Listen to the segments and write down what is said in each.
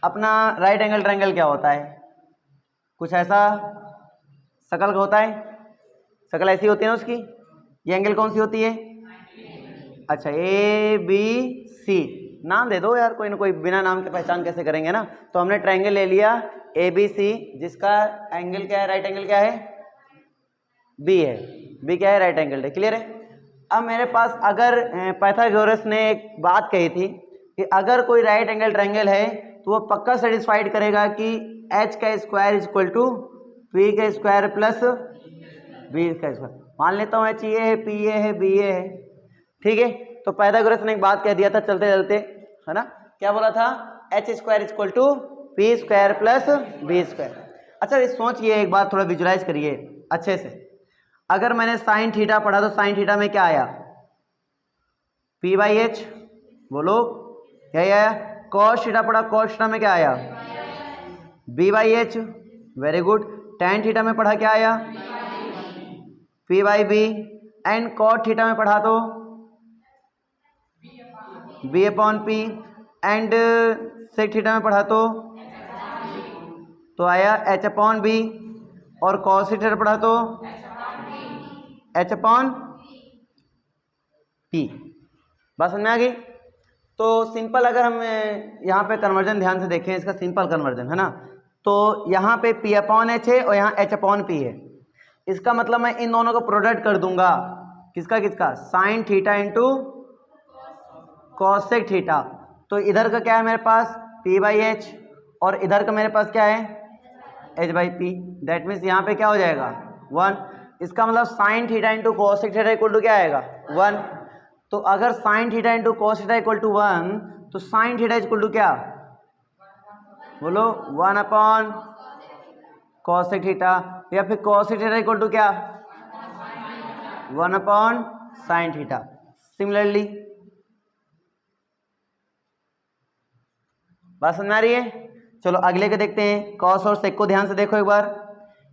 अपना right angle triangle क्या होता है? कुछ ऐसा शक्ल का होता है, शक्ल ऐसी होती है ना उसकी। ये एंगल कौन सी होती है? अच्छा, ए बी सी। नाम दे दो यार, कोई ना कोई, बिना नाम के पहचान कैसे करेंगे ना। तो हमने ट्रायंगल ले लिया ए बी सी, जिसका एंगल क्या है, राइट एंगल क्या है? बी है। बी क्या है? राइट एंगल है। क्लियर है? अब मेरे पास अगर पाइथागोरस ने एक बात कही थी कि अगर कोई राइट एंगल ट्रायंगल है तो वो पक्का सेटिस्फाइड करेगा कि एच का square is equal to P का स्क्वायर प्लस बी का स्क्वायर। मान लेता हूँ एच ये है, पी ये है, बी ये है। ठीक है, तो पाइथागोरस ने एक बात कह दिया था चलते चलते, है ना। क्या बोला था? H square is equal to P square plus B square. अच्छा, सोचिए एक बार, थोड़ा विजुलाइज करिए अच्छे से। अगर मैंने साइन थीटा पढ़ा तो साइन थीटा में क्या आया? P by H. बोलो, क्या आया? कॉस थीटा पढ़ा, कॉस थीटा में क्या आया? B by H. Very good. Tan theta में पढ़ा, क्या आया? P by B. And cot theta में पढ़ा तो B upon P. And sec theta में पढ़ा तो आया एच अपॉन बी। और कॉस थीटा पढ़ा तो एच अपॉन पी। बात समझ में आ गई? तो सिंपल, अगर हम यहाँ पे कन्वर्जन ध्यान से देखें, इसका सिंपल कन्वर्जन है ना, तो यहाँ पे पी अपॉन एच है और यहाँ एच अपॉन पी है। इसका मतलब मैं इन दोनों को प्रोडक्ट कर दूंगा। किसका किसका? Sign theta into cosec theta. तो इधर का क्या है मेरे पास? पी बाई एच, और इधर का मेरे पास क्या है? H by P. That means यहाँ पे क्या हो जाएगा? 1। इसका मतलब sine theta into cosec theta equal to क्या आएगा? 1। तो अगर sine theta into cos theta equal to 1, तो साइन थीटा इक्वल टू क्या? बोलो, 1 अपॉन कॉसेक थीटा। या फिर कॉसेक थीटा इक्वल टू क्या? 1 अपॉन साइन थीटा। सिमिलरली, बात समझ आ रही है? चलो अगले के देखते हैं। कॉस और सेक को ध्यान से देखो एक बार।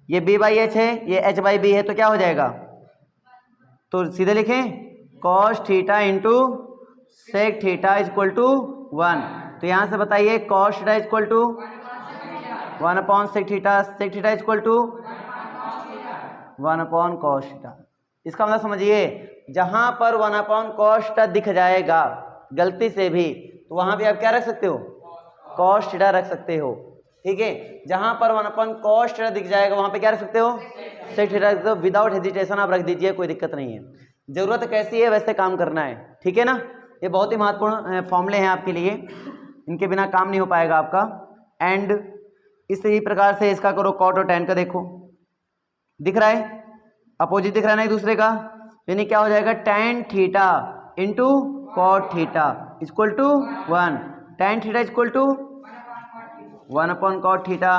ये बी बाई एच है, ये एच बाई बी है, तो क्या हो जाएगा? तो सीधे लिखें cos theta into sec theta equal to 1। तो यहाँ से बताइए cos theta equal to 1 upon sec theta equal to 1 upon cos theta. इसका मतलब समझिए, जहां पर 1 अपॉन कॉस थीटा दिख जाएगा गलती से भी, तो वहां भी आप क्या रख सकते हो? कॉस थीटा रख सकते हो। ठीक है, जहां पर 1 अपॉन कॉस थीटा दिख जाएगा वहां पे क्या रख सकते हो? सेक थीटा रख सकते हो। विदाउट हेजिटेशन आप रख दीजिए, कोई दिक्कत नहीं है। जरूरत कैसी है वैसे काम करना है, ठीक है ना। ये बहुत ही महत्वपूर्ण फॉर्मूले हैं आपके लिए, इनके बिना काम नहीं हो पाएगा आपका। एंड इसी प्रकार से इसका करो कॉट और टैन का। देखो दिख रहा है, अपोजिट दिख रहा है ना एक दूसरे का, यानी क्या हो जाएगा? Tan theta into cot theta equal to 1। Tan theta equal to 1 upon cot theta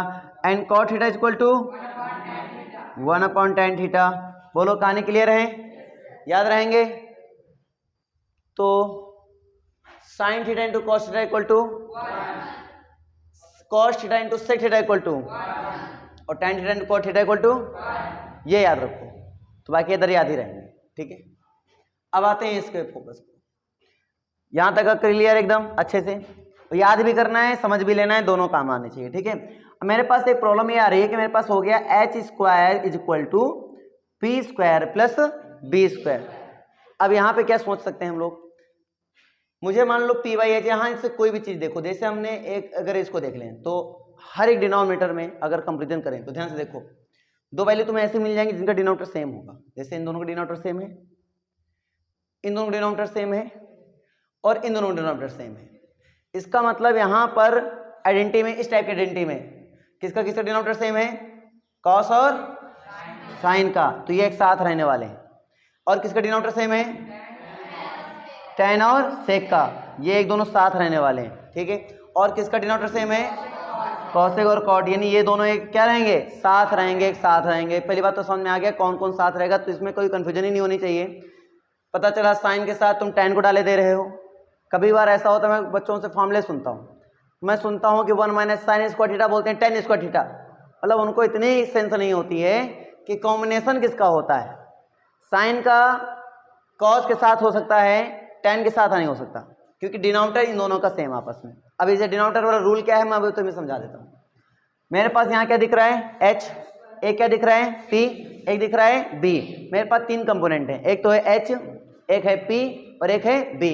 and cot theta equal to 1 upon tan theta. बोलो, कहानी क्लियर है? याद रहेंगे? तो sine theta into cos theta equal to cos theta into sec theta equal to और tan theta into cot theta equal to, ये याद रखो। तो बाकी इधर याद ही रहेंगे, ठीक है। अब आते हैं इसके फोकस को। यहां तक क्लियर एकदम अच्छे से? तो याद भी करना है, समझ भी लेना है, दोनों काम आने चाहिए, ठीक है। मेरे पास एक प्रॉब्लम ये आ रही है कि मेरे पास हो गया H square is equal to P square plus B square. अब यहाँ पे क्या सोच सकते हैं हम लोग? मुझे मान लो पी बाई एच, यहाँ से कोई भी चीज देखो, जैसे हमने एक, अगर इसको देख लें तो हर एक डिनोमिनेटर में अगर कंपेरिजन करें तो ध्यान से देखो, दो वैल्यू तुम्हें ऐसे मिल जाएंगे जिनका डिनोमिनेटर सेम होगा। जैसे इन दोनों का डिनोमिनेटर सेम है, इन दोनों का डिनोमिनेटर सेम है और इन दोनों का डिनोमिनेटर सेम है। इसका मतलब यहाँ पर आइडेंटिटी में, इस टाइप के आइडेंटिटी में किसका किसका डिनोमिनेटर सेम है? कॉस और साइन का, तो ये एक साथ रहने वाले हैं। और किसका डिनोमिनेटर सेम है? टैन और सेक का, ये एक दोनों साथ रहने वाले हैं, ठीक है। और किसका डिनोमिनेटर सेम है? कॉसेक और कॉट, यानी ये दोनों एक क्या रहेंगे? साथ रहेंगे, एक साथ रहेंगे। पहली बात तो समझ में आ गया कौन कौन साथ रहेगा, तो इसमें कोई कंफ्यूजन ही नहीं होनी चाहिए। पता चला साइन के साथ तुम टैन को डाले दे रहे हो। कभी बार ऐसा होता है, मैं बच्चों से फॉर्मूले सुनता हूँ, मैं सुनता हूँ कि 1 माइनस साइन स्क्वायर थीटा बोलते हैं टैन स्क्वायर थीटा। मतलब उनको इतनी सेंस नहीं होती है कि कॉम्बिनेशन किसका होता है। साइन का कॉस के साथ हो सकता है, टैन के साथ नहीं हो सकता। क्योंकि डिनोमिनेटर इन दोनों का सेम आपस में। अब इसे डिनोमिनेटर वाला रूल क्या है मैं अभी तुम्हें समझा देता हूँ। मेरे पास यहाँ क्या दिख रहा है h, एक क्या दिख रहा है p, एक दिख रहा है b। मेरे पास तीन कंपोनेंट हैं, एक तो है h, एक है p और एक है b।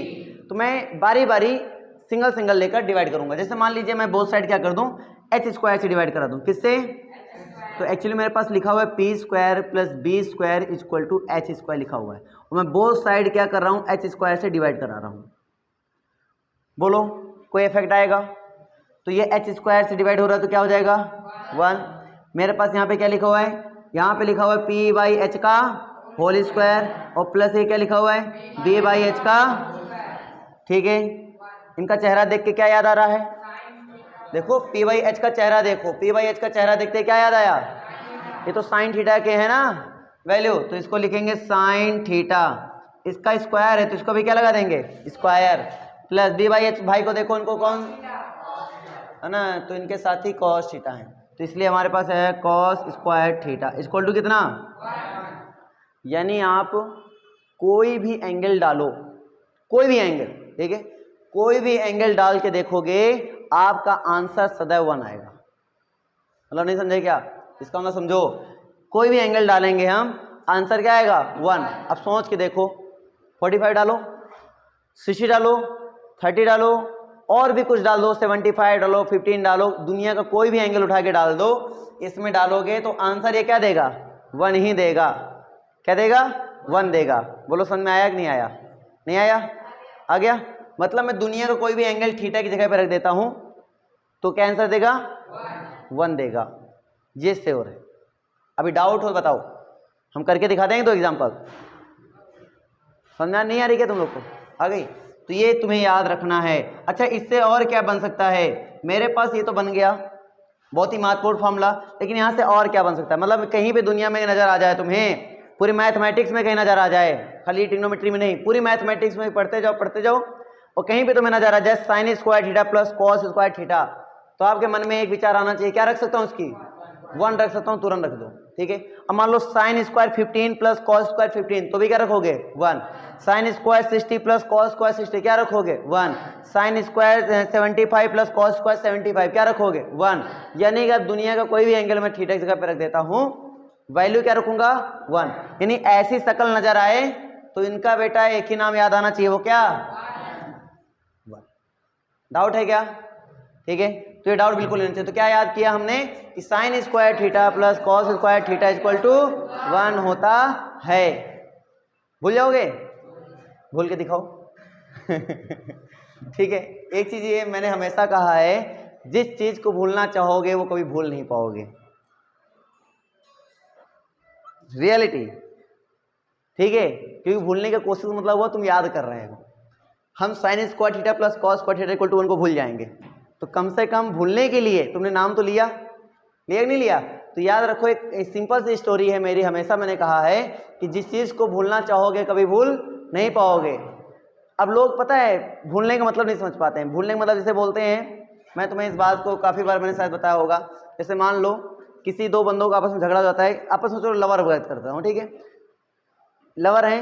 तो मैं बारी बारी सिंगल सिंगल लेकर डिवाइड करूंगा। जैसे मान लीजिए मैं बोथ साइड क्या कर दूं, h स्क्वायर से डिवाइड करा दूं। किससे? तो एक्चुअली मेरे पास लिखा हुआ है p square plus b square equal to h square लिखा हुआ है, और मैं बोथ साइड क्या कर रहा हूँ h स्क्वायर से डिवाइड करा रहा हूँ। बोलो कोई इफेक्ट आएगा? तो ये h स्क्वायर से डिवाइड हो रहा है तो क्या हो जाएगा 1। मेरे पास यहाँ पे क्या लिखा हुआ है, यहाँ पे लिखा हुआ है p बाई एच का होल स्क्वायर और प्लस ये क्या लिखा हुआ है b बाई एच का। ठीक है, इनका चेहरा देख के क्या याद आ रहा है? देखो p बाई एच का चेहरा देखो, p बाई एच का चेहरा देखते क्या याद आया? ये तो साइन थीटा के है ना वैल्यू, तो इसको लिखेंगे साइन थीटा। इसका स्क्वायर है तो इसको भी क्या लगा देंगे square, plus b by H, भाई को देखो उनको कौन है ना, तो इनके साथ ही कॉस थीटा है, तो इसलिए हमारे पास है cos square theta equal to कितना। यानी आप कोई भी एंगल डालो, कोई भी एंगल, ठीक है, कोई भी एंगल डाल के देखोगे आपका आंसर सदैव 1 आएगा। मतलब नहीं समझे क्या? इसका मतलब समझो, कोई भी एंगल डालेंगे हम, आंसर क्या आएगा 1। अब सोच के देखो, 45 डालो, 60 डालो, 30 डालो, और भी कुछ डाल दो, 75 डालो, 15 डालो, दुनिया का कोई भी एंगल उठा के डाल दो, इसमें डालोगे तो आंसर ये क्या देगा 1 ही देगा। क्या देगा 1 देगा। बोलो समझ में आया कि नहीं आया? नहीं आया? आ गया? मतलब मैं दुनिया का कोई भी एंगल थीटा की जगह पर रख देता हूं तो क्या आंसर देगा 1 देगा। ये श्योर है। अभी डाउट हो बताओ, हम करके दिखा देंगे 2 एग्जाम्पल। समझ नहीं आ रही क्या तुम लोग को? आ गई? तो ये तुम्हें याद रखना है। अच्छा, इससे और क्या बन सकता है? मेरे पास ये तो बन गया बहुत ही महत्वपूर्ण फॉर्मूला, लेकिन यहाँ से और क्या बन सकता है? मतलब कहीं भी दुनिया में नजर आ जाए तुम्हें, पूरी मैथमेटिक्स में कहीं नजर आ जाए, खाली ट्रिग्नोमेट्री में नहीं, पूरी मैथमेटिक्स में पढ़ते जाओ और कहीं पे तुम्हें नजर आ जाए sign square theta plus cos square theta, तो आपके मन में एक विचार आना चाहिए, क्या रख सकता हूँ उसकी 1 रख सकता हूँ, तुरंत रख दो। ठीक है, अब मान लो sine square 15 plus cos square 15, तो भी क्या रखोगे 1। Sine square 60 plus cos square 60 क्या रखोगे 1। Sine square 75 plus cos square 75 क्या रखोगे 1। यानी कि अब दुनिया का कोई भी एंगल मैं थीटा की जगह पे रख देता हूँ, वैल्यू क्या रखूंगा 1। यानी ऐसी शक्ल नजर आए तो इनका बेटा एक ही नाम याद आना चाहिए, वो क्या 1। डाउट है क्या? ठीक है, तो ये डाउट बिल्कुल नहीं चाहिए। तो क्या याद किया हमने कि sine square theta plus cos square theta equal to 1 होता है। भूल जाओगे? भूल के दिखाओ। ठीक है, एक चीज ये मैंने हमेशा कहा है, जिस चीज को भूलना चाहोगे वो कभी भूल नहीं पाओगे, रियलिटी। ठीक है, क्योंकि भूलने का कोशिश मतलब हुआ तुम याद कर रहे हो। हम sine square theta plus cos square theta equal to 1 को भूल जाएंगे, तो कम से कम भूलने के लिए तुमने नाम तो लिया कि नहीं लिया? तो याद रखो, एक सिंपल सी स्टोरी है मेरी, हमेशा मैंने कहा है कि जिस चीज़ को भूलना चाहोगे कभी भूल नहीं पाओगे। अब लोग पता है भूलने का मतलब नहीं समझ पाते हैं। भूलने का मतलब जैसे बोलते हैं, मैं तुम्हें इस बात को काफ़ी बार मैंने शायद बताया होगा, जैसे मान लो किसी 2 बंदों का आपस में झगड़ा हो जाता है, आपस में चलो लवर बात करता हूँ, ठीक है, लवर हैं,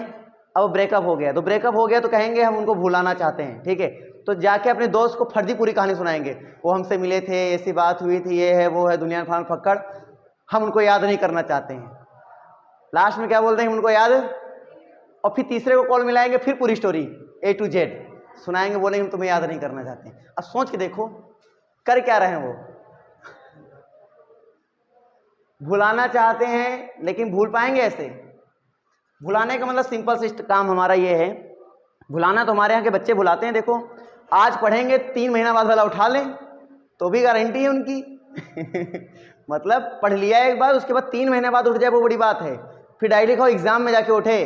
अब ब्रेकअप हो गया, तो ब्रेकअप हो गया तो कहेंगे हम उनको भुलाना चाहते हैं, ठीक है, तो जाके अपने दोस्त को फर्जी पूरी कहानी सुनाएंगे, वो हमसे मिले थे, ऐसी बात हुई थी, ये है वो है, दुनिया फान फक्कड़, हम उनको याद नहीं करना चाहते हैं। लास्ट में क्या बोलते हैं, उनको याद, और फिर तीसरे को कॉल मिलाएंगे, फिर पूरी स्टोरी A to Z सुनाएंगे, बोलेंगे हम तुम्हें याद नहीं करना चाहते हैं। अब सोच के देखो कर क्या रहे हैं वो, भुलाना चाहते हैं लेकिन भूल पाएंगे ऐसे? भुलाने का मतलब सिंपल सी काम हमारा ये है, भुलाना तो हमारे यहाँ के बच्चे भुलाते हैं। देखो आज पढ़ेंगे 3 महीना बाद वाला उठा लें तो भी गारंटी है उनकी। मतलब पढ़ लिया एक बार, उसके बाद 3 महीने बाद उठ जाए वो बड़ी बात है, फिर डायरी लिखो एग्जाम में जाके उठे,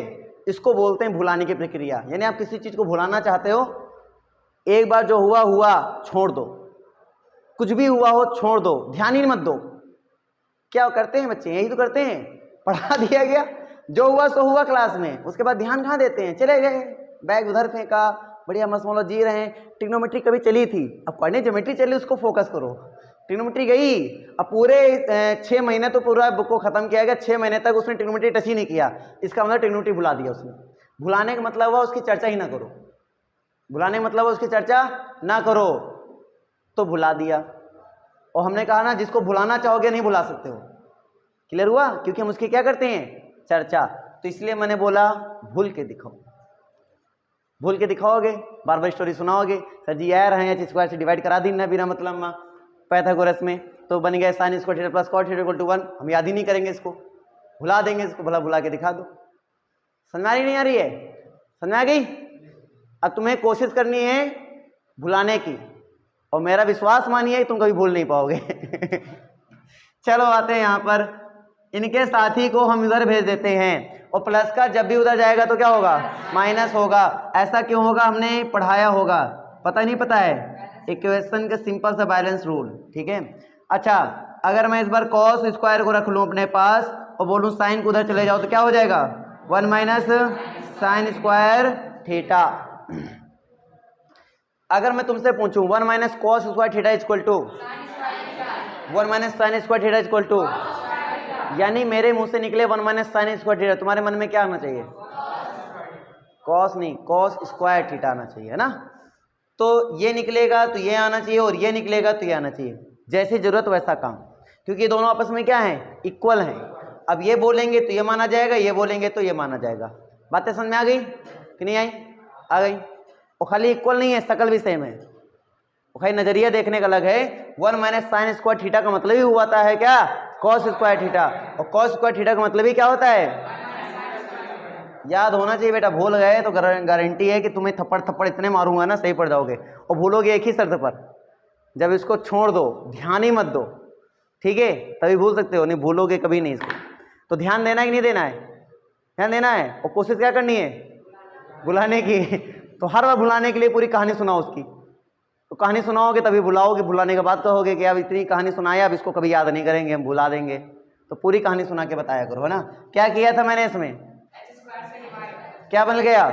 इसको बोलते हैं भुलाने की प्रक्रिया। यानी आप किसी चीज़ को भुलाना चाहते हो, एक बार जो हुआ हुआ छोड़ दो, कुछ भी हुआ हो छोड़ दो, ध्यान ही मत दो। क्या करते हैं बच्चे, यही तो करते हैं, पढ़ा दिया गया, जो हुआ सो हुआ क्लास में, उसके बाद ध्यान कहाँ देते हैं, चले गए, बैग उधर फेंका, बढ़िया मस्त मौला जी रहे हैं। ट्रिग्नोमेट्री कभी चली थी, अब पढ़ने ज्योमेट्री चली, उसको फोकस करो। ट्रिग्नोमेट्री गई, अब पूरे 6 महीने तो पूरा बुक को खत्म किया गया, 6 महीने तक उसने ट्रिग्नोमेट्री टच ही नहीं किया, इसका मतलब ट्रिग्नोमेट्री भुला दिया उसने। भुलाने का मतलब हुआ उसकी चर्चा ही ना करो। भुलाने मतलब उसकी चर्चा ना करो, तो भुला दिया। और हमने कहा ना जिसको भुलाना चाहोगे नहीं भुला सकते हो, क्लियर हुआ, क्योंकि हम उसकी क्या करते हैं, चर्चा। तो इसलिए मैंने बोला भूल के दिखाओ, भूल के दिखाओगे, बार बार स्टोरी सुनाओगे, सर जी यार हैं एच स्क्वायर से डिवाइड करा दी ना बिना मतलब में पाइथागोरस में, तो बन गया sine square theta plus cot theta equal to 1। हम याद ही नहीं करेंगे इसको, भुला देंगे इसको, भुला के दिखा दो। समझ आ रही नहीं आ रही है, समझ आ गई। अब तुम्हें कोशिश करनी है भुलाने की, और मेरा विश्वास मानिए तुम कभी भूल नहीं पाओगे। चलो आते हैं यहाँ पर, इनके साथी को हम इधर भेज देते हैं, और प्लस का जब भी उधर जाएगा तो क्या होगा, माइनस होगा। ऐसा क्यों होगा, हमने पढ़ाया होगा, पता नहीं पता है, इक्वेशन का सिंपल सा बैलेंस रूल, ठीक है। अच्छा, अगर मैं इस बार कॉस स्क्वायर को रख लूँ अपने पास और बोलूँ साइन को उधर चले जाओ, तो क्या हो जाएगा, 1 माइनस साइन स्क्वायर थीटा। अगर मैं तुमसे पूछूं 1 minus cos square theta equal to 1 minus sine square theta equal to, यानी मेरे मुंह से निकले 1 माइनस साइन स्क्वायर थीटा, तुम्हारे मन में क्या आना चाहिए, कॉस नहीं, कॉस स्क्वायर थीटा आना चाहिए, है ना। तो ये निकलेगा तो ये आना चाहिए, और ये निकलेगा तो ये आना चाहिए, जैसी जरूरत वैसा काम, क्योंकि ये दोनों आपस में क्या है, इक्वल हैं। अब ये बोलेंगे तो ये माना जाएगा, ये बोलेंगे तो ये माना जाएगा। बातें समझ में आ गई कि नहीं आई, आ गई। और खाली इक्वल नहीं है, शकल भी सेम है, खाली नजरिया देखने का अलग है। 1 माइनस साइन स्क्वायर थीटा का मतलब ही हुआ है क्या, कॉस स्क्वायर थीटा, और कॉस स्क्वायर थीटा का मतलब ही क्या होता है, याद होना चाहिए बेटा। भूल गए तो गारंटी है कि तुम्हें थप्पड़ थप्पड़ इतने मारूंगा ना, सही पड़ जाओगे। और भूलोगे एक ही शर्त पर, जब इसको छोड़ दो, ध्यान ही मत दो, ठीक है, तभी भूल सकते हो, नहीं भूलोगे कभी नहीं इसको। तो ध्यान देना है कि नहीं देना है, ध्यान देना है, और कोशिश क्या करनी है, भुलाने की। तो हर बार भुलाने के लिए पूरी कहानी सुनाओ उसकी, तो कहानी सुनाओगे तभी भुलाओगे, भुलाने के बाद कहोगे कि अब इतनी कहानी सुनाया, अब इसको कभी याद नहीं करेंगे, हम भुला देंगे। तो पूरी कहानी सुना के बताया करो, है ना। क्या किया था मैंने इसमें, क्या बन गया,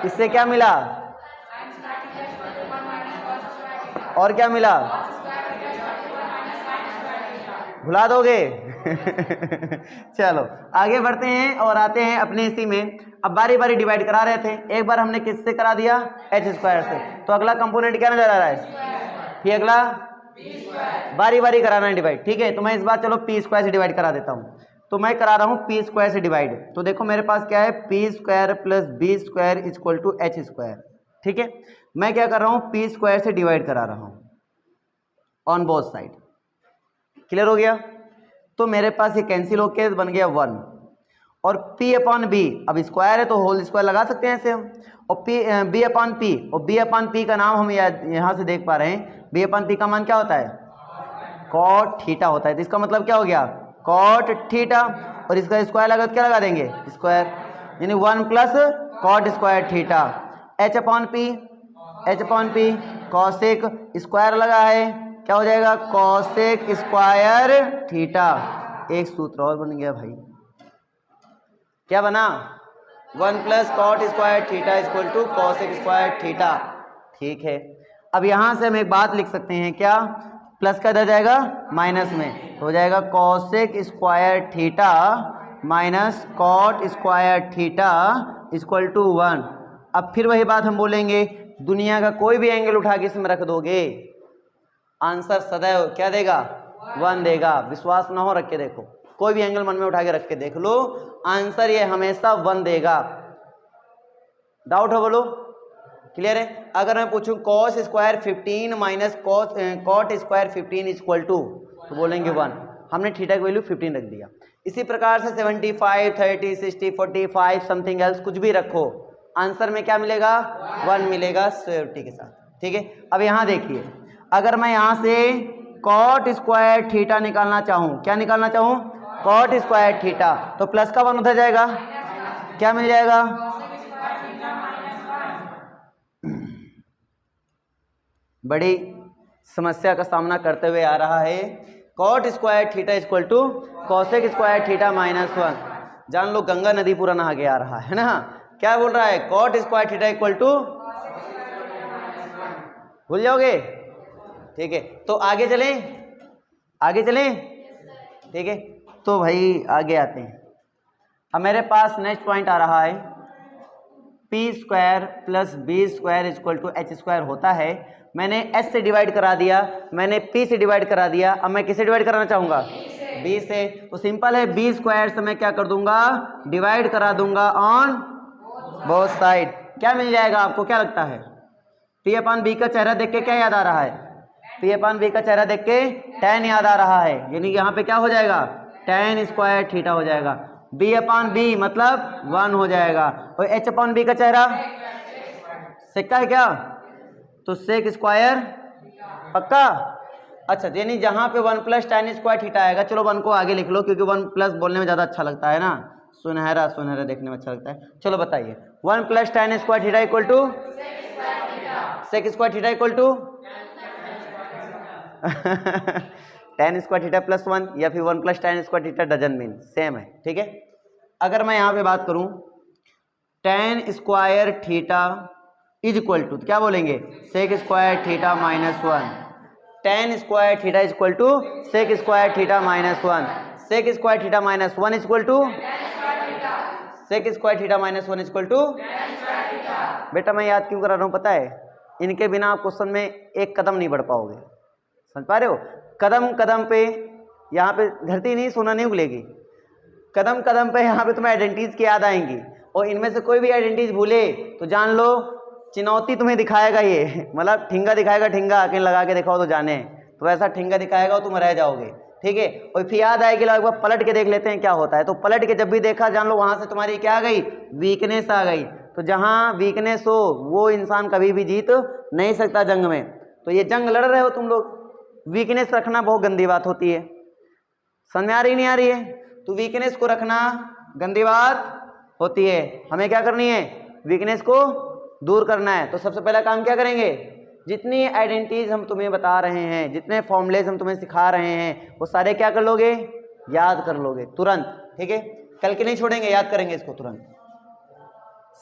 इससे क्या मिला, और क्या मिला, भुला दोगे। चलो आगे बढ़ते हैं और आते हैं अपने इसी में। अब बारी बारी डिवाइड करा रहे थे, एक बार हमने किससे करा दिया, एच स्क्वायर से, तो अगला कंपोनेंट क्या नजर आ रहा है, फिर अगला बारी बारी कराना है डिवाइड, ठीक है। तो मैं इस बार चलो पी स्क्वायर से डिवाइड करा देता हूँ, तो मैं करा रहा हूँ पी स्क्वायर से डिवाइड। तो देखो मेरे पास क्या है, P square plus B square equal to H square, ठीक है। मैं क्या कर रहा हूँ, पी स्क्वायर से डिवाइड करा रहा हूँ ऑन बोथ साइड, क्लियर हो गया। तो मेरे पास ये कैंसिल होके बन गया 1, और p अपॉन बी, अब स्क्वायर है तो होल स्क्वायर लगा सकते हैं ऐसे हम, और बी अपॉन पी, और बी अपॉन पी का नाम हम यहाँ से देख पा रहे हैं, बी अपॉन पी का मान क्या होता है, कॉट थीटा होता है। तो इसका मतलब क्या हो गया, कॉट थीटा, और इसका स्क्वायर लगा तो क्या लगा देंगे, स्क्वायर, यानी 1 plus cot square theta. H upon P cosec, square लगा है, क्या हो जाएगा, कॉसेक स्क्वायर थीटा। एक सूत्र और बन गया भाई, क्या बना, 1 plus cot square theta equal to cosec square theta, ठीक है। अब यहां से हम एक बात लिख सकते हैं, क्या, प्लस का इधर जाएगा माइनस में, तो हो जाएगा cosec square theta minus cot square theta equal to 1। अब फिर वही बात हम बोलेंगे, दुनिया का कोई भी एंगल उठा के इसमें रख दोगे, आंसर सदैव क्या देगा, 1 देगा। विश्वास ना हो रख के देखो, कोई भी एंगल मन में उठा के रख के देख लो, आंसर ये हमेशा 1 देगा। डाउट हो बोलो, क्लियर है। अगर मैं पूछूं cos square 15 minus cot square 15 equal to, तो बोलेंगे 1, हमने थीटा की वैल्यू 15 रख दिया। इसी प्रकार से 75 30 60 45 समथिंग एल्स कुछ भी रखो, आंसर में क्या मिलेगा, 1 मिलेगा सियोरिटी के साथ, ठीक है। अब यहां देखिए, अगर मैं यहां से कॉट स्क्वायर थीटा निकालना चाहूं, क्या निकालना चाहूं, कॉट स्क्वायर थीटा, तो प्लस का 1 उधर जाएगा, क्या मिल जाएगा, बड़ी समस्या का सामना करते हुए आ रहा है। Cot square theta equal to cosec square theta minus 1, जान लो गंगा नदी पूरा नहा के आ रहा है ना। क्या बोल रहा है, cot square theta equal to, भूल जाओगे, ठीक है। तो आगे चलें, आगे चलें, ठीक है। तो भाई आगे आते हैं। अब मेरे पास नेक्स्ट पॉइंट आ रहा है, P square plus B square equal to H square होता है। मैंने एच से डिवाइड करा दिया, मैंने पी से डिवाइड करा दिया, अब मैं किसे डिवाइड कराना चाहूँगा? बी से। तो सिंपल है, बी स्क्वायर से मैं क्या कर दूंगा? डिवाइड करा दूंगा ऑन बोथ साइड। क्या मिल जाएगा आपको, क्या लगता है? पी अपॉन बी का चेहरा देख के क्या याद आ रहा है? पी अपॉन बी का चेहरा देख के tan याद आ रहा है, यानी यहाँ पे क्या हो जाएगा? tan स्क्वायर थीटा हो जाएगा। बी अपॉन बी मतलब 1 हो जाएगा, और एच अपॉन बी का चेहरा सेक है क्या? तो सेक स्क्वायर पक्का। अच्छा, यानी जहाँ पे 1 प्लस tan स्क्वायर थीटा आएगा, चलो 1 को आगे लिख लो क्योंकि 1 प्लस बोलने में ज़्यादा अच्छा लगता है ना, सुनहरा सुनहरा देखने में अच्छा लगता है। चलो बताइए, 1 plus tan square theta equal to sec square theta equal to tan square theta plus 1 या फिर 1 plus tan square theta doesn't mean same है, ठीक है। अगर मैं यहाँ पे बात करूँ tan square theta is equal to, क्या बोलेंगे? Sec square theta minus 1। tan square theta is equal to sec square theta minus 1। Sec square theta minus 1 is equal to sec square theta minus 1 is equal to. बेटा मैं याद क्यों करा रहा हूँ पता है? इनके बिना आप क्वेश्चन में एक कदम नहीं बढ़ पाओगे, समझ पा रहे हो? कदम कदम पे यहाँ पे धरती नहीं, सोना नहीं उगलेगी। कदम कदम पे यहाँ पे तुम्हें आइडेंटिटीज की याद आएंगी, और इनमें से कोई भी आइडेंटिटीज भूले तो जान लो चुनौती तुम्हें दिखाएगा ये, मतलब ठिंगा दिखाएगा, ठिंगा कहीं लगा के दिखाओ तो जाने, तो ऐसा ठिंगा दिखाएगा तुम रह जाओगे, ठीक है। और फिर याद आएगी, एक बार पलट के देख लेते हैं क्या होता है। तो पलट के जब भी देखा जान लो वहां से तुम्हारी क्या आ गई? वीकनेस आ गई। तो जहां वीकनेस हो वो इंसान कभी भी जीत नहीं सकता जंग में। तो ये जंग लड़ रहे हो तुम लोग, वीकनेस रखना बहुत गंदी बात होती है, समझ में आ रही नहीं आ रही है? तो वीकनेस को रखना गंदी बात होती है, हमें क्या करनी है? वीकनेस को दूर करना है। तो सबसे पहला काम क्या करेंगे? जितनी आइडेंटिटीज हम तुम्हें बता रहे हैं, जितने फॉर्मूलेज हम तुम्हें सिखा रहे हैं, वो सारे क्या कर लोगे? याद कर लोगे तुरंत, ठीक है। कल के नहीं छोड़ेंगे, याद करेंगे इसको तुरंत,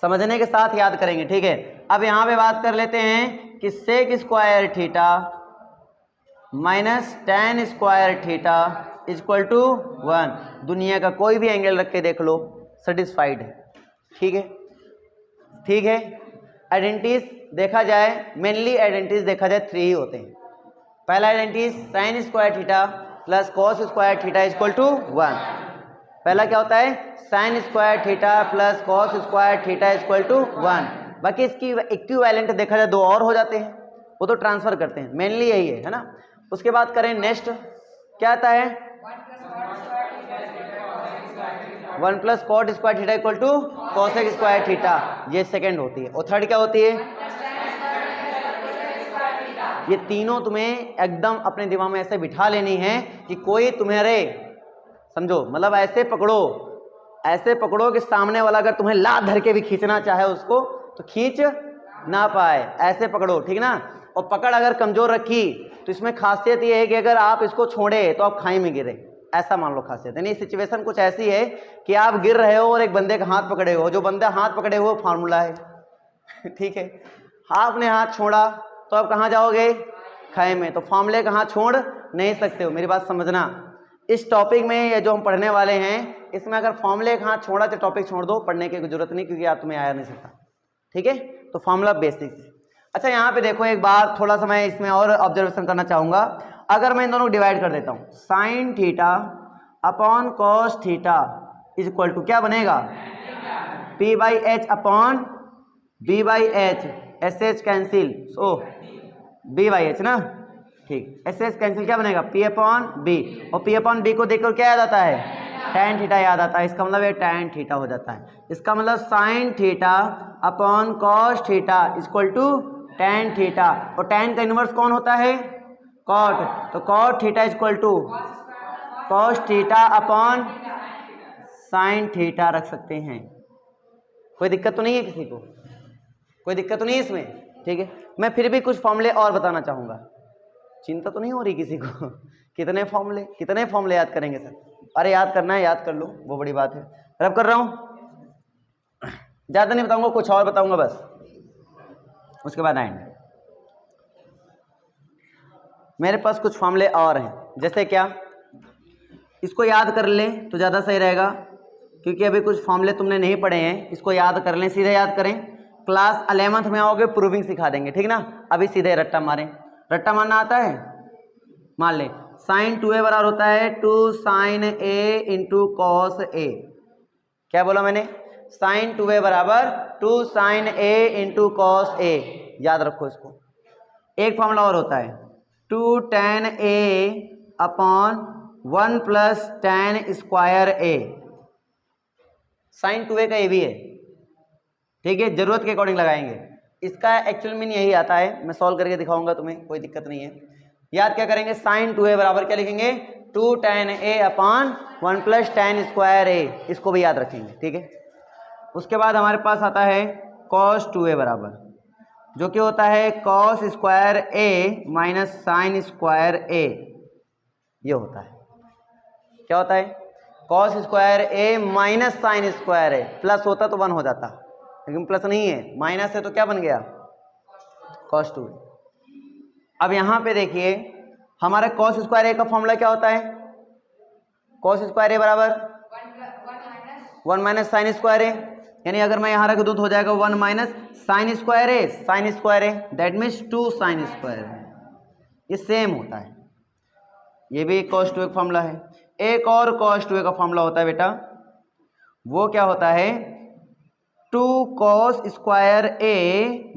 समझने के साथ याद करेंगे, ठीक है। अब यहां पे बात कर लेते हैं कि sec square theta minus tan square theta equal to 1। दुनिया का कोई भी एंगल रख के देख लो, सेटिस्फाइड है, ठीक है, ठीक है। आइडेंटिटीज देखा जाए, मेनली आइडेंटिटीज देखा जाए 3 ही होते हैं। पहला identities sine square theta plus cos square theta equal to 1। पहला क्या होता है? Sine square theta plus cos square theta equal to 1। बाकी इसकी इक्विवेलेंट देखा जाए 2 और हो जाते हैं, वो तो ट्रांसफर करते हैं, मेनली यही है ना। उसके बाद करें नेक्स्ट, क्या आता है? 1 plus cot square theta equal to cosec square theta, ये सेकंड होती है। और थर्ड क्या होती है? ये तीनों तुम्हें एकदम अपने दिमाग में ऐसे बिठा लेनी है कि कोई तुम्हारे, समझो मतलब ऐसे पकड़ो कि सामने वाला अगर तुम्हें लात धर के भी खींचना चाहे उसको तो खींच ना पाए, ऐसे पकड़ो, ठीक ना। और पकड़ अगर कमजोर रखी तो इसमें खासियत ये है कि अगर आप इसको छोड़े तो आप खाई में गिरे, ऐसा मान लो खासियत है। नहीं, सिचुएशन कुछ ऐसी है कि आप गिर रहे हो और एक बंदे का हाथ पकड़े हो, जो बंदा हाथ पकड़े हुए फार्मूला है ठीक है। आपने हाथ छोड़ा तो आप कहाँ जाओगे? खाई में। तो फार्मूले का हाथ छोड़ नहीं सकते हो, मेरी बात समझना। इस टॉपिक में ये जो हम पढ़ने वाले हैं, इसमें अगर फॉर्मूले का हाथ छोड़ा तो टॉपिक छोड़ दो, पढ़ने की जरूरत नहीं, क्योंकि आप तुम्हें आया नहीं सकता, ठीक है। तो फॉर्मूला बेसिक है। अच्छा, यहाँ पे देखो एक बार थोड़ा सा मैं इसमें और ऑब्जर्वेशन करना चाहूंगा। अगर मैं इन दोनों को डिवाइड कर देता हूँ, sine theta upon cos theta is equal to क्या बनेगा? P by H upon B by H, S H cancel, so B by H ना, ठीक। एस एच कैंसिल, क्या बनेगा? पी अपॉन बी, और पी अपॉन बी को देखकर क्या याद आता है? tan थीटा याद आता है। इसका मतलब ये tan थीटा हो जाता है। इसका मतलब sine theta upon cos theta equal to tan theta, और tan का इनवर्स कौन होता है? कॉट, तो cot theta equal to cos theta upon sine theta रख सकते हैं। कोई दिक्कत तो नहीं है किसी को? कोई दिक्कत तो नहीं है इसमें, ठीक है। मैं फिर भी कुछ फॉर्मूले और बताना चाहूंगा, चिंता तो नहीं हो रही किसी को? कितने फॉर्मूले याद करेंगे सर? अरे याद करना है, याद कर लो, वो बड़ी बात है। रब कर रहा हूं, ज्यादा नहीं बताऊंगा, कुछ और बताऊंगा बस, उसके बाद आएंगे। मेरे पास कुछ फॉर्मूले और हैं, जैसे क्या, इसको याद कर लें तो ज़्यादा सही रहेगा, क्योंकि अभी कुछ फॉर्मूले तुमने नहीं पढ़े हैं, इसको याद कर लें, सीधे याद करें। क्लास 11th में आओगे प्रूविंग सिखा देंगे, ठीक ना। अभी सीधे रट्टा मारें। रट्टा मारना आता है? मान ले साइन 2a बराबर होता है 2 sine a into cos a। क्या बोला मैंने? साइन 2a बराबर 2 sine a into cos a। याद रखो इसको। एक फॉर्मूला और होता है 2 tan a upon 1 plus tan square a। Sine 2a का ये भी है, ठीक है, जरूरत के अकॉर्डिंग लगाएंगे। इसका एक्चुअल मीन यही आता है, मैं सॉल्व करके दिखाऊंगा तुम्हें, कोई दिक्कत नहीं है। याद क्या करेंगे? साइन 2a बराबर क्या लिखेंगे? 2 tan a upon 1 plus tan square a। इसको भी याद रखेंगे, ठीक है। उसके बाद हमारे पास आता है cos 2a बराबर, जो कि होता है cos square a minus sine square a। ये होता है, क्या होता है? cos square a minus sine square a। Plus होता तो 1 हो जाता, लेकिन प्लस नहीं है, माइनस है तो क्या बन गया? cos 2a। अब यहां पे देखिए हमारा cos स्क्वायर a का फॉर्मूला क्या होता है? cos स्क्वायर a बराबर 1 माइनस साइन स्क्वायर a, यानी अगर मैं यहां रख दूं तो हो जाएगा 1 minus sine square a, that means 2 sign square a। ये सेम होता है, ये भी cos 2a का फॉर्मूला है। एक और cos 2a का फॉर्मूला होता है बेटा, वो क्या होता है? 2 cos स्क्वायर a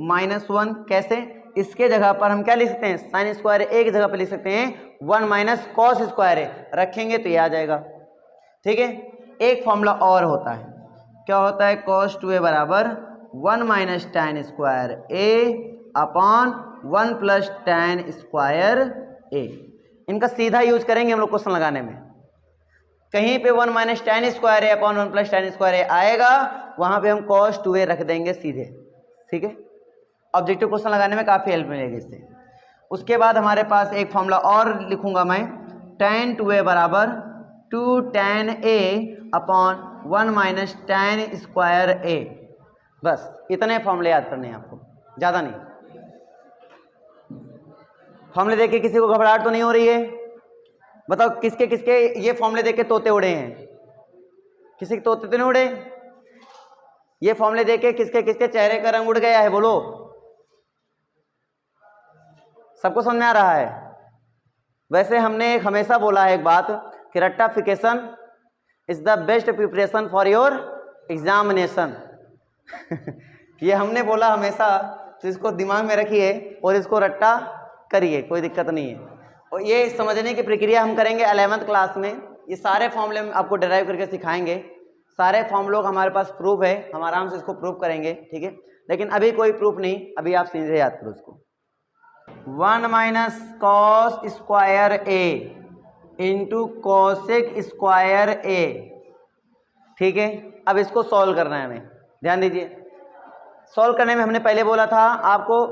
माइनस 1। कैसे? इसके जगह पर हम क्या लिख सकते हैं? साइन स्क्वायर a की जगह पर लिख सकते हैं 1 माइनस कॉस स्क्वायर a। रखेंगे तो ये आ जाएगा, ठीक है। एक फॉर्मूला और होता है, क्या होता है? cos 2a बराबर 1 minus tan square a upon 1 plus tan square a। इनका सीधा यूज करेंगे हम लोग क्वेश्चन लगाने में। कहीं पे 1 minus tan square a upon 1 plus tan square a आएगा, वहां पे हम cos 2a रख देंगे सीधे, ठीक है। ऑब्जेक्टिव क्वेश्चन लगाने में काफी हेल्प मिलेगी इससे। उसके बाद हमारे पास एक फॉर्मूला और लिखूंगा मैं, tan 2a बराबर 2 tan a upon 1 minus tan square a। बस इतने फॉर्मूले याद करने हैं आपको, ज्यादा नहीं। फॉर्मूले देख के किसी को घबराहट तो नहीं हो रही है? बताओ किसके किसके ये फॉर्मूले देख के तोते उड़े हैं? किसी के तोते तो नहीं उड़े? ये फॉर्मूले देख के किसके किसके चेहरे का रंग उड़ गया है? बोलो, सबको समझ में आ रहा है? वैसे हमने हमेशा बोला है एक बात कि रट्टाफिकेशन is the best preparation for your examination. ये हमने बोला हमेशा, तो इसको दिमाग में रखिए और इसको रट्टा करिए, कोई दिक्कत नहीं है। और ये समझने की प्रक्रिया हम करेंगे 11th क्लास में। ये सारे फॉर्मूले हम आपको डिराइव करके सिखाएंगे। सारे फॉर्मूलों का हमारे पास प्रूफ है, हम आराम से इसको प्रूफ करेंगे, ठीक है। लेकिन अभी कोई प्रूफ नहीं, अभी आप सीधे याद करो इसको। 1 minus cos square a into cosec square a, ठीक है। अब इसको सॉल्व करना है हमें, ध्यान दीजिए। सॉल्व करने में हमने पहले बोला था आपको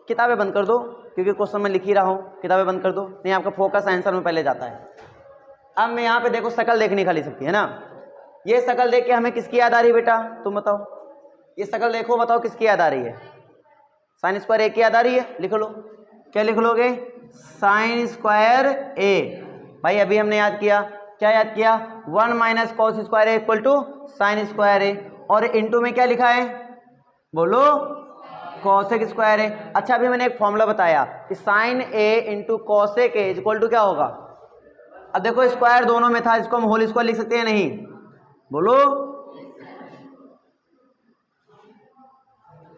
किताबें बंद कर दो, क्योंकि क्वेश्चन में लिख ही रहा हूँ, किताबें बंद कर दो, नहीं आपका फोकस आंसर में पहले जाता है। अब मैं यहाँ पे देखो शकल देखनी खाली सकती है ना, ये शकल देख के हमें किसकी याद आ रही है बेटा? तुम बताओ, ये शकल देखो, बताओ किसकी याद आ रही है? साइन स्क्वायर a की याद आ रही है? लिख लो, क्या लिख लोगे? Sign square a। भाई अभी हमने याद किया, क्या याद किया? 1 minus cos square a equal to sine square a, और इनटू में क्या लिखा है? बोलो, कॉसेक स्क्वायर a। अच्छा अभी मैंने एक फॉर्मूला बताया कि sine a into cosec a equal to क्या होगा? अब देखो स्क्वायर दोनों में था, इसको हम होल स्क्वायर लिख सकते हैं नहीं? बोलो,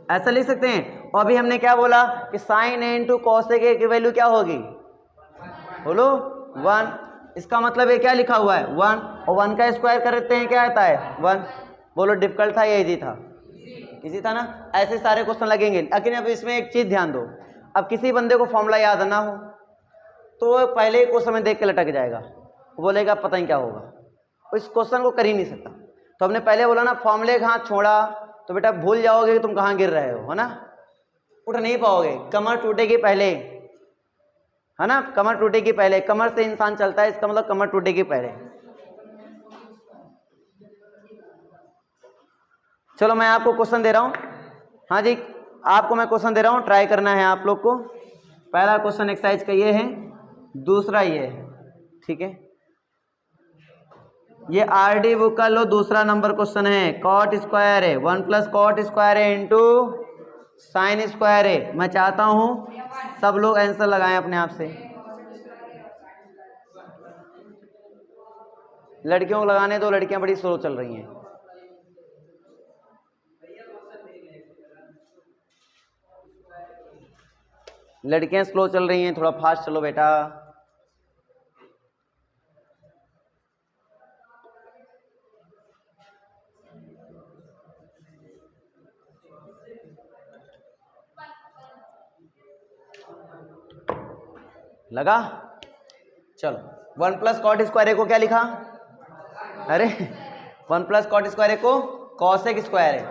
ऐसा लिख सकते हैं। और अभी हमने क्या बोला कि sine a into cosec a की वैल्यू क्या होगी? बोलो 1। इसका मतलब ये क्या लिखा हुआ है? 1, और 1 का स्क्वायर करते हैं क्या आता है? 1। बोलो डिफिकल्ट था या इजी था? इजी था ना। ऐसे सारे क्वेश्चन लगेंगे। लेकिन अब इसमें एक चीज ध्यान दो, अब किसी बंदे को फॉर्मूला याद ना हो तो पहले ही क्वेश्चन में देख के लटक जाएगा, वो बोलेगा पता नहीं क्या होगा, वो इस क्वेश्चन को कर ही नहीं सकता। तो हमने पहले बोला ना, फॉर्मूले का हाथ छोड़ा तो बेटा भूल जाओगे कि तुम कहाँ गिर रहे हो, है ना, उठ नहीं पाओगे, कमर टूटेगी पहले, है ना, कमर टूटेगी पहले, कमर से इंसान चलता है, इसका मतलब कमर टूटेगी पहले। चलो मैं आपको क्वेश्चन दे रहा हूँ, हाँ जी आपको मैं क्वेश्चन दे रहा हूँ, ट्राई करना है आप लोग को। पहला क्वेश्चन एक्सरसाइज का ये है, दूसरा ये है, ठीक है। ये आरडी बुक कर लो, दूसरा नंबर क्वेश्चन है। कॉट स्क्वायर है 1 प्लस कॉट स्क्वायर है इंटू साइन स्क्वायर है। मैं चाहता हूं सब लोग आंसर लगाएं अपने आप से। लड़कियों को लगाने दो, लड़कियां बड़ी स्लो चल रही हैं। लड़कियां स्लो चल रही हैं, थोड़ा फास्ट चलो बेटा। लगा? चलो 1 प्लस कॉट स्क्वायर ए को क्या लिखा? अरे 1 प्लस कॉट स्क्वायर ए को कॉसेक स्क्वायर है।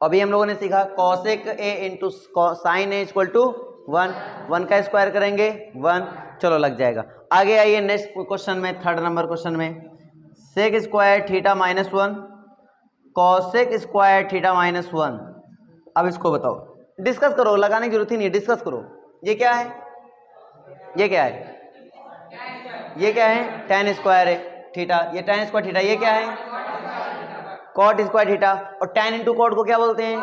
अभी हम लोगों ने सीखा cosec A into sine A equal to 1 का स्क्वायर करेंगे 1। चलो लग जाएगा। आगे आइए नेक्स्ट क्वेश्चन में, थर्ड नंबर क्वेश्चन में। Sec square theta minus 1 cosec square theta minus 1। अब इसको बताओ, डिस्कस करो, लगाने की जरूरत ही नहीं, डिस्कस करो। ये क्या है? ये क्या है? ये क्या है? tan स्क्वायर है थीटा। ये tan स्क्वायर थीटा, ये क्या है? Cot square theta. और tan इंटू कॉट को क्या बोलते हैं?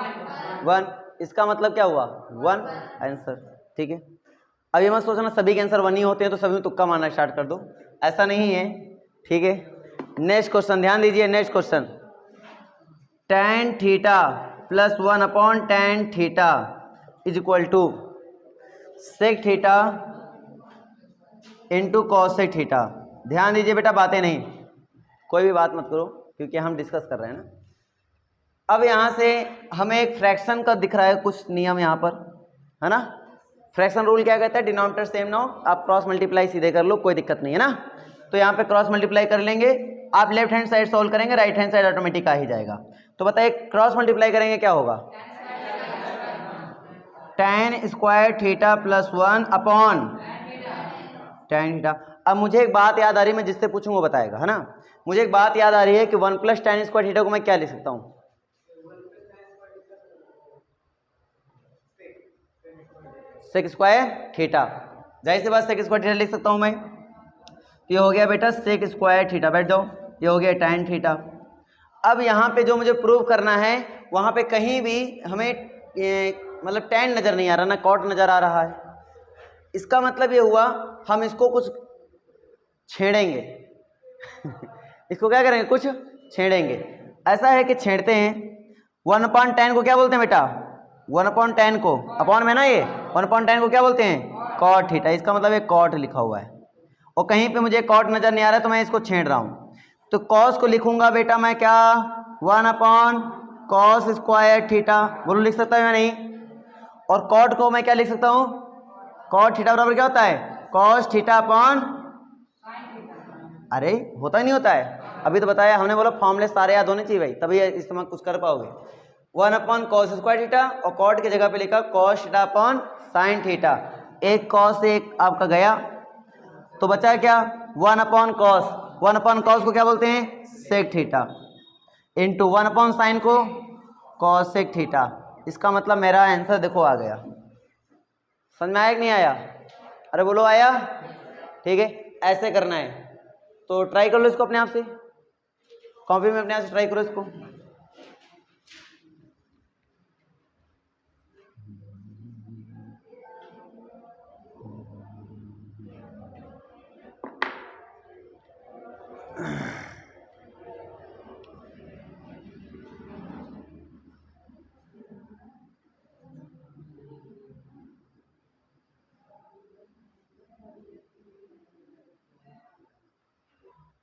1। इसका मतलब क्या हुआ? 1 आंसर। ठीक है, अब ये मत सोचना सभी के आंसर 1 ही होते हैं तो सभी में तुक्का मारना स्टार्ट कर दो, ऐसा नहीं है। ठीक है, नेक्स्ट क्वेश्चन ध्यान दीजिए। Next question, tan theta plus 1 upon tan theta is equal to sec theta into cosec theta. ध्यान दीजिए बेटा, बातें नहीं, कोई भी बात मत करो क्योंकि हम डिस्कस कर रहे हैं ना। अब यहाँ से हमें एक फ्रैक्शन का दिख रहा है कुछ नियम यहाँ पर, है ना। फ्रैक्शन रूल क्या कहता है? डिनोमिनेटर सेम ना हो, आप क्रॉस मल्टीप्लाई सीधे कर लो, कोई दिक्कत नहीं है ना। तो यहाँ पे क्रॉस मल्टीप्लाई कर लेंगे। आप लेफ्ट हैंड साइड सॉल्व करेंगे, राइट हैंड साइड ऑटोमेटिक आ ही जाएगा। तो बताइए क्रॉस मल्टीप्लाई करेंगे क्या होगा? tan square theta plus 1 upon tan theta. अब मुझे एक बात याद आ रही है, मैं जिससे पूछूंगा वो बताएगा, है ना। मुझे एक बात याद आ रही है कि 1 प्लस tan स्क्वायर थीटा को मैं क्या लिख सकता हूँ? Sec square theta. जाहिर सी बात सेक स्क्वायर थीटा लिख सकता हूँ मैं। तो ये हो गया बेटा सेक स्क्वायर थीटा, बैठ जाओ। ये हो गया tan थीटा। अब यहाँ पे जो मुझे प्रूव करना है, वहाँ पे कहीं भी हमें मतलब tan नज़र नहीं आ रहा ना कॉट नज़र आ रहा है। इसका मतलब ये हुआ हम इसको कुछ छेड़ेंगे इसको क्या करेंगे? कुछ छेड़ेंगे। ऐसा है कि छेड़ते हैं। 1 अपॉन tan को क्या बोलते हैं बेटा? 1 अपॉन tan को, अपॉन में ना, ये 1 अपॉन tan को क्या बोलते हैं? Cot theta. इसका मतलब ये कॉट लिखा हुआ है और कहीं पे मुझे कॉट नजर नहीं आ रहा है तो मैं इसको छेड़ रहा हूँ। तो कॉस को लिखूंगा बेटा मैं क्या? 1 अपॉन कॉस स्क्वायर थीटा। बोलो लिख सकता हूँ या नहीं? और कॉट को मैं क्या लिख सकता हूँ? कॉट थीटा बराबर क्या होता है? कॉस थीटा अपॉन, अरे होता ही नहीं होता है, अभी तो बताया हमने, बोला फॉर्मूले सारे याद होने चाहिए भाई, तभी इस्तेमाल कुछ कर पाओगे। 1 अपॉन कॉस स्क्वायर थीटा और कॉट की जगह पे लिखा cos theta upon sine theta. एक कॉस एक आपका गया तो बचा क्या? 1 अपॉन कॉस। 1 अपॉन कॉस को क्या बोलते हैं? Sec theta into 1 upon sine को कॉस सेक थीटा। इसका मतलब मेरा आंसर देखो आ गया। समझ में आया कि नहीं आया? अरे बोलो आया? ठीक है, ऐसे करना है। तो ट्राई कर लो इसको अपने आप से, कॉपी में अपने आप से ट्राई करो इसको।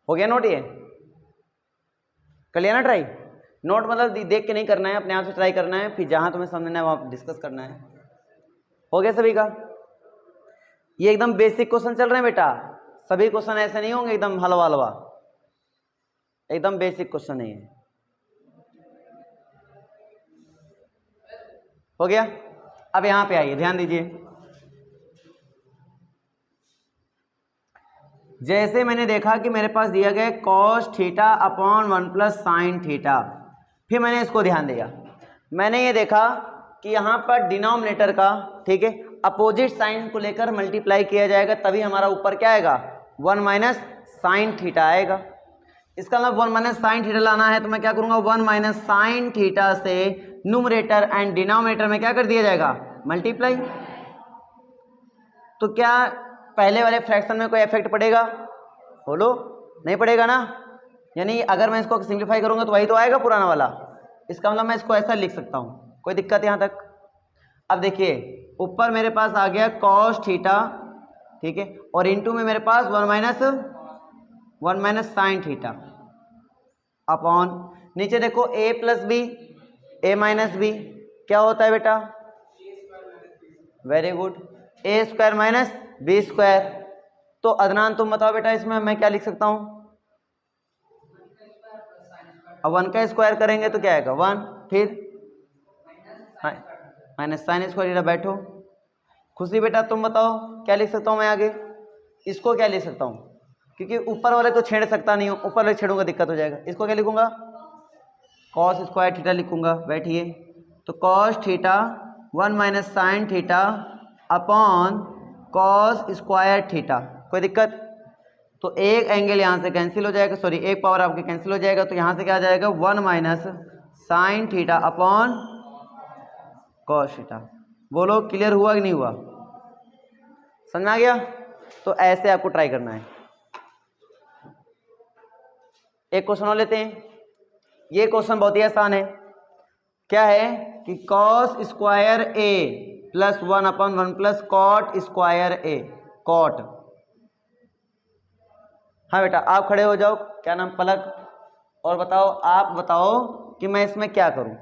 हो गया नोट? ये कर लिया ना ट्राई? नोट मतलब देख के नहीं करना है, अपने आप से ट्राई करना है, फिर जहां तुम्हें समझना है वहां डिस्कस करना है। हो गया सभी का? ये एकदम बेसिक क्वेश्चन चल रहे हैं बेटा, सभी क्वेश्चन ऐसे नहीं होंगे एकदम हलवा हलवा, एकदम बेसिक क्वेश्चन है ये। हो गया? अब यहां पे आइए, ध्यान दीजिए। जैसे मैंने देखा कि मेरे पास दिया गया cos theta upon 1 plus sine theta, फिर मैंने इसको ध्यान दिया, मैंने ये देखा कि यहाँ पर डिनोमिनेटर का, ठीक है, अपोजिट साइन को लेकर मल्टीप्लाई किया जाएगा, तभी हमारा ऊपर क्या आएगा? 1 माइनस साइन थीटा आएगा। इसका मतलब 1 माइनस साइन थीटा लाना है तो मैं क्या करूंगा, 1 माइनस साइन थीटा से न्यूमरेटर एंड डिनोमिनेटर में क्या कर दिया जाएगा, मल्टीप्लाई। तो क्या पहले वाले फ्रैक्शन में कोई इफेक्ट पड़ेगा, बोलो, नहीं पड़ेगा ना। यानी अगर मैं इसको सिंप्लीफाई करूंगा तो वही तो आएगा पुराना वाला। इसका मतलब मैं इसको ऐसा लिख सकता हूँ, कोई दिक्कत यहाँ तक। अब देखिए ऊपर मेरे पास आ गया कॉस थीटा, ठीक है, और इनटू में मेरे पास 1 माइनस साइन थीटा अपॉन नीचे देखो a plus b, a minus b क्या होता है बेटा, very good, a square minus b square. तो अदनान तुम बताओ बेटा इसमें मैं क्या लिख सकता हूँ, अब 1 का स्क्वायर करेंगे तो क्या आएगा 1, फिर माइनस साइन स्क्वायर, बैठो। खुशी बेटा तुम बताओ क्या लिख सकता हूँ मैं आगे, इसको क्या लिख सकता हूँ, क्योंकि ऊपर वाले तो छेड़ सकता नहीं हूँ, ऊपर वाले छेड़ूंगा दिक्कत हो जाएगा। इसको क्या लिखूंगा, कॉस स्क्वायर थीटा लिखूंगा, बैठिए। तो cos theta 1 minus sine theta upon cos square theta, कोई दिक्कत। तो एक एंगल यहाँ से कैंसिल हो जाएगा, सॉरी एक पावर आपके कैंसिल हो जाएगा, तो यहाँ से क्या आ जाएगा 1 minus sine theta upon cos theta. बोलो क्लियर हुआ कि नहीं हुआ, समझ आ गया। तो ऐसे आपको ट्राई करना है। एक क्वेश्चन और लेते हैं, ये क्वेश्चन बहुत ही आसान है। क्या है कि cos square A plus 1 upon 1 plus cot square A, cot. हाँ बेटा आप खड़े हो जाओ, क्या नाम पलक, और बताओ, आप बताओ कि मैं इसमें क्या करूं।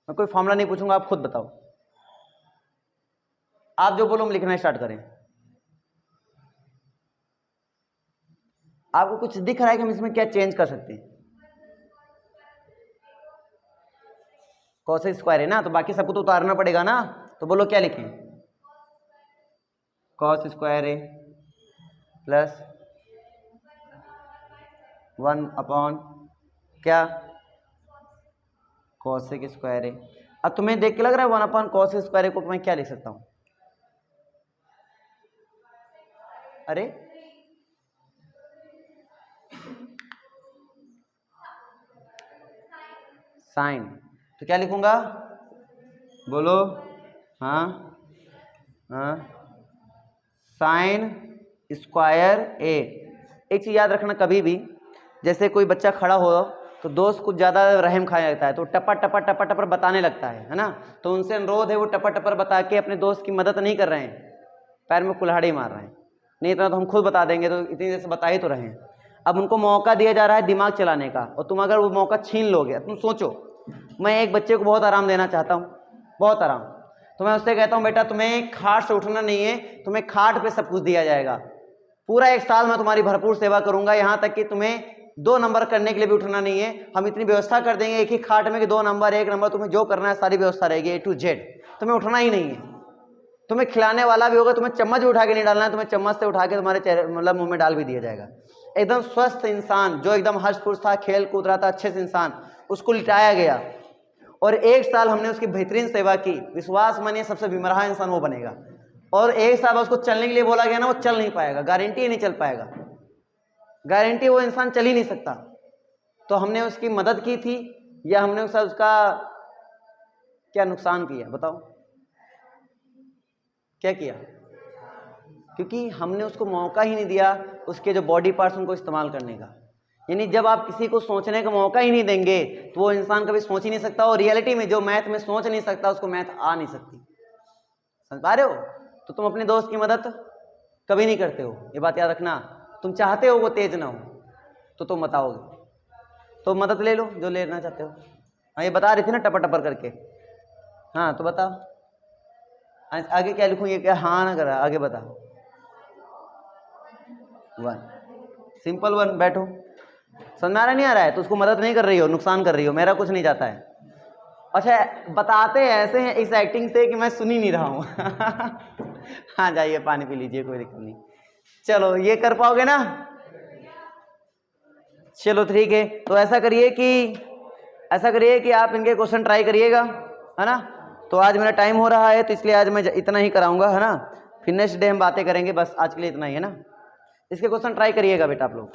मैं कोई फॉर्मूला नहीं पूछूंगा, आप खुद बताओ, आप जो बोलो हम लिखना स्टार्ट करें। आपको कुछ दिख रहा है कि हम इसमें क्या चेंज कर सकते हैं, कॉस स्क्वायर है ना, तो बाकी सबको तो उतारना पड़ेगा ना। तो बोलो क्या लिखें, cos square A plus 1 upon क्या, कॉसेक स्क्वायर ए। अब तुम्हें देख के लग रहा है 1 अपॉन कॉस स्क्वायर ए को मैं क्या लिख सकता हूं, अरे साइन, तो क्या लिखूंगा, बोलो, हाँ हाँ, साइन स्क्वायर ए। एक चीज याद रखना, कभी भी जैसे कोई बच्चा खड़ा हो तो दोस्त कुछ ज़्यादा रहम खाने लगता है तो टपा टपा टपा टपर बताने लगता है ना। तो उनसे अनुरोध है वो टपा टपर बता के अपने दोस्त की मदद नहीं कर रहे हैं, पैर में कुल्हाड़ी मार रहे हैं। नहीं इतना तो हम खुद बता देंगे, तो इतनी देर से बता ही तो रहे हैं। अब उनको मौका दिया जा रहा है दिमाग चलाने का, और तुम अगर वो मौका छीन लोगे, तुम सोचो मैं एक बच्चे को बहुत आराम देना चाहता हूँ, बहुत आराम, तो मैं उससे कहता हूँ बेटा तुम्हें खाट से उठना नहीं है, तुम्हें खाट पे सब कुछ दिया जाएगा, पूरा 1 साल मैं तुम्हारी भरपूर सेवा करूंगा, यहाँ तक कि तुम्हें 2 नंबर करने के लिए भी उठना नहीं है, हम इतनी व्यवस्था कर देंगे एक ही खाट में कि 2 नंबर 1 नंबर तुम्हें जो करना है सारी व्यवस्था रहेगी A to Z, तुम्हें उठना ही नहीं है। तुम्हें खिलाने वाला भी होगा, तुम्हें चम्मच भी उठा के नहीं डालना है, तुम्हें चम्मच से उठा के तुम्हारे चेहरे मतलब मुंह में डाल भी दिया जाएगा। एकदम स्वस्थ इंसान जो एकदम हर्ष पुरुष था, खेल कूद रहा था, अच्छे से इंसान, उसको लिटाया गया और 1 साल हमने उसकी बेहतरीन सेवा की, विश्वास मानिए सबसे बिमराह इंसान वो बनेगा। और 1 साल उसको चलने के लिए बोला गया ना, वो चल नहीं पाएगा, गारंटी नहीं चल पाएगा, गारंटी वो इंसान चल ही नहीं सकता। तो हमने उसकी मदद की थी या हमने उसका क्या नुकसान किया, बताओ क्या किया? क्योंकि हमने उसको मौका ही नहीं दिया उसके जो बॉडी पार्ट्स उनको इस्तेमाल करने का। यानी जब आप किसी को सोचने का मौका ही नहीं देंगे तो वो इंसान कभी सोच ही नहीं सकता, और रियलिटी में जो मैथ में सोच नहीं सकता उसको मैथ आ नहीं सकती। समझ पा रहे हो? तो तुम अपने दोस्त की मदद कभी नहीं करते हो, ये बात याद रखना। तुम चाहते हो वो तेज ना हो तो तुम बताओगे, तो मदद ले लो जो लेना चाहते हो। हाँ ये बता रही थी ना टपर टपर करके, हाँ तो बताओ आगे क्या लिखूँ, ये क्या हाँ ना करा, आगे बता। 1 सिंपल 1, बैठो। समझ में आ रहा नहीं आ रहा है तो उसको मदद नहीं कर रही हो, नुकसान कर रही हो, मेरा कुछ नहीं जाता है। अच्छा बताते ऐसे हैं इस एक्टिंग से कि मैं सुन ही नहीं रहा हूँ हाँ जाइए पानी पी लीजिए, कोई दिक्कत नहीं। चलो ये कर पाओगे ना? चलो ठीक है, तो ऐसा करिए कि आप इनके क्वेश्चन ट्राई करिएगा, है ना। तो आज मेरा टाइम हो रहा है तो इसलिए आज मैं इतना ही कराऊंगा, है ना। फिर नेक्स्ट डे हम बातें करेंगे, बस आज के लिए इतना ही, है ना। इसके क्वेश्चन ट्राई करिएगा बेटा आप लोग।